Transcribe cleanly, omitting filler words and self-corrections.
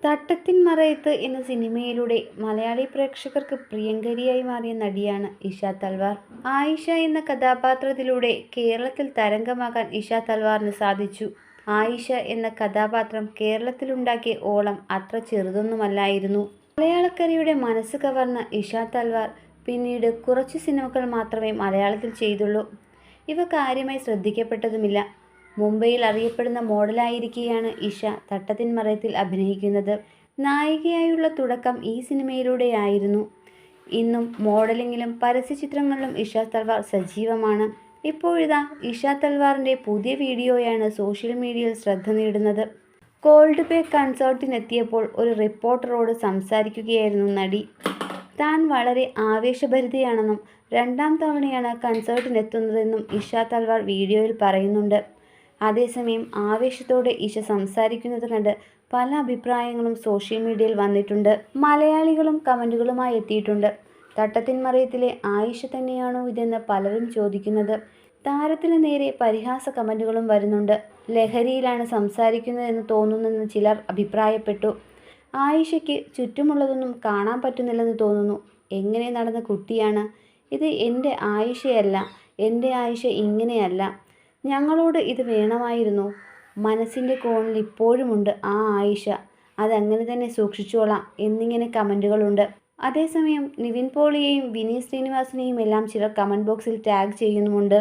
തട്ടത്തിൻ മറയത്ത് എന്ന സിനിമയിലൂടെ മലയാളി പ്രേക്ഷകർക്ക് പ്രിയങ്കരിയായി മാറിയ നടിയാണ് ഇഷ തൽവാർ. ആയിഷ എന്ന കഥാപാത്രത്തിലൂടെ കേരളത്തിൽ തരംഗമാകാൻ ഇഷ തൽവാറിന് സാധിച്ചു. ആയിഷ എന്ന കഥാപാത്രം കേരളത്തിലുണ്ടാക്കിയ ഓളം അത്ര ചെറുതൊന്നുമല്ലായിരുന്നു. മലയാളക്കരയുടെ മനസ്സ് കവർന്ന ഇഷ തൽവാർ പിന്നീട് കുറച്ചു സിനിമകൾ മാത്രമേ മലയാളത്തിൽ ചെയ്തുള്ളൂ. ഇവ കാര്യമായി ശ്രദ്ധിക്കപ്പെട്ടതുമില്ല. മുംബൈയിൽ അറിയപ്പെടുന്ന മോഡലായിരിക്കെയാണ് ഇഷ തട്ടത്തിൻ മറയത്തിൽ അഭിനയിക്കുന്നത്. നായികയായുള്ള തുടക്കം ഈ സിനിമയിലൂടെയായിരുന്നു. ഇന്നും മോഡലിങ്ങിലും പരസ്യചിത്രങ്ങളിലും ഇഷ തൽവാർ സജീവമാണ്. ഇപ്പോഴിതാ ഇഷ തൽവാറിൻ്റെ പുതിയ വീഡിയോയാണ് സോഷ്യൽ മീഡിയയിൽ ശ്രദ്ധ നേടുന്നത്. കോൾഡ് ബേ കൺസേർട്ടിനെത്തിയപ്പോൾ ഒരു റിപ്പോർട്ടറോട് സംസാരിക്കുകയായിരുന്നു നടി. താൻ വളരെ ആവേശഭരിതയാണെന്നും രണ്ടാം തവണയാണ് കൺസേർട്ടിനെത്തുന്നതെന്നും ഇഷ തൽവാർ വീഡിയോയിൽ പറയുന്നുണ്ട്. അതേസമയം ആവേശത്തോടെ ഇഷ സംസാരിക്കുന്നത് കണ്ട് പല അഭിപ്രായങ്ങളും സോഷ്യൽ മീഡിയയിൽ വന്നിട്ടുണ്ട്. മലയാളികളും കമൻറ്റുകളുമായി എത്തിയിട്ടുണ്ട്. തട്ടത്തിൻ മറയത്തിലെ ആയിഷ തന്നെയാണോ ഇതെന്ന് പലരും ചോദിക്കുന്നത്. താരത്തിന് നേരെ പരിഹാസ കമൻറ്റുകളും വരുന്നുണ്ട്. ലഹരിയിലാണ് സംസാരിക്കുന്നതെന്ന് തോന്നുന്നെന്ന് ചിലർ അഭിപ്രായപ്പെട്ടു. ആയിഷയ്ക്ക് ചുറ്റുമുള്ളതൊന്നും കാണാൻ പറ്റുന്നില്ലെന്ന് തോന്നുന്നു. എങ്ങനെ നടന്ന കുട്ടിയാണ് ഇത്? എൻ്റെ ആയിഷയല്ല. എൻ്റെ ആയിഷ ഇങ്ങനെയല്ല. ഞങ്ങളോട് ഇത് വേണമായിരുന്നു. മനസ്സിൻ്റെ കോണിൽ ഇപ്പോഴുമുണ്ട് ആ ആയിഷ. അതങ്ങനെ തന്നെ സൂക്ഷിച്ചോളാം എന്നിങ്ങനെ കമൻറ്റുകളുണ്ട്. അതേസമയം നിവിൻ പോളിയെയും വിനീത് ശ്രീനിവാസനെയും എല്ലാം ചിലർ കമൻറ്റ് ബോക്സിൽ ടാഗ് ചെയ്യുന്നുമുണ്ട്.